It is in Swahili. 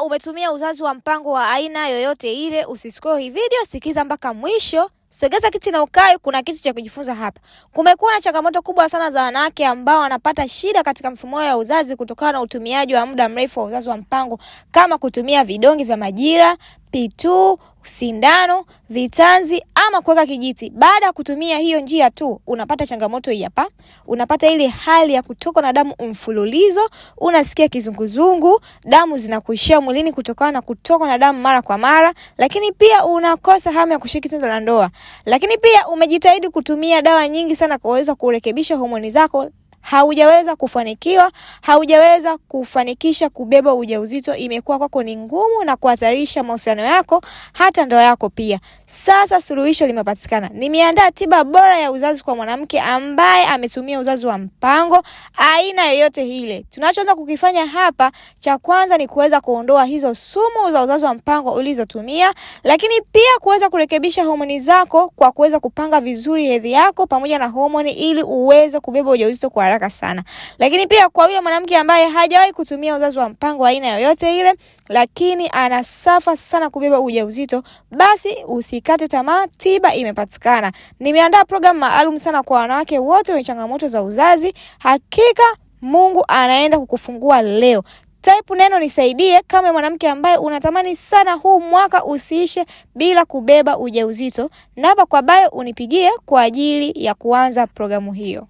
Kama umetumia uzazi wa mpango wa aina yoyote ile, usiscroll hii video, sikiza mpaka mwisho. Sogeza kiti na ukae, kuna kitu cha kujifunza hapa. Kumekuwa na changamoto kubwa sana za wanawake ambao wanapata shida katika mfumo wa uzazi kutokana na utumiaji wa muda mrefu wa uzazi wa mpango, kama kutumia vidonge vya majira, P2, sindano, vitanzi ama kuweka kijiti. Baada ya kutumia hiyo njia tu, unapata changamoto hii hapa. Unapata ile hali ya kutoka na damu mfululizo, unasikia kizunguzungu, damu zinakuishia mwilini kutokana na kutoka na damu mara kwa mara, lakini pia unakosa hamu ya kushiriki tendo la ndoa. Lakini pia umejitahidi kutumia dawa nyingi sana kuweza kurekebisha homoni zako, haujaweza kufanikiwa, haujaweza kufanikisha kubeba ujauzito, imekuwa kwako ni ngumu na kuhatarisha mahusiano yako, hata ndoa yako pia. Sasa suluhisho limepatikana. Nimeandaa tiba bora ya uzazi kwa mwanamke ambaye ametumia uzazi wa mpango aina yoyote ile. Tunachoanza kukifanya hapa, cha kwanza ni kuweza kuondoa hizo sumu za uzazi wa mpango ulizotumia, lakini pia kuweza kurekebisha homoni zako kwa kuweza kupanga vizuri hedhi yako pamoja na homoni ili uweze kubeba ujauzito kwa haraka sana. Lakini pia kwa yule mwanamke ambaye hajawahi kutumia uzazi wa mpango aina yoyote ile, lakini anasafa sana kubeba ujauzito, basi usikate tamaa, tiba imepatikana. Nimeandaa program maalum sana kwa wanawake wote wenye changamoto za uzazi. Hakika Mungu anaenda kukufungua leo. Type neno nisaidie kama mwanamke ambaye unatamani sana huu mwaka usiishe bila kubeba ujauzito. Namba kwa bio unipigie kwa ajili ya kuanza programu hiyo.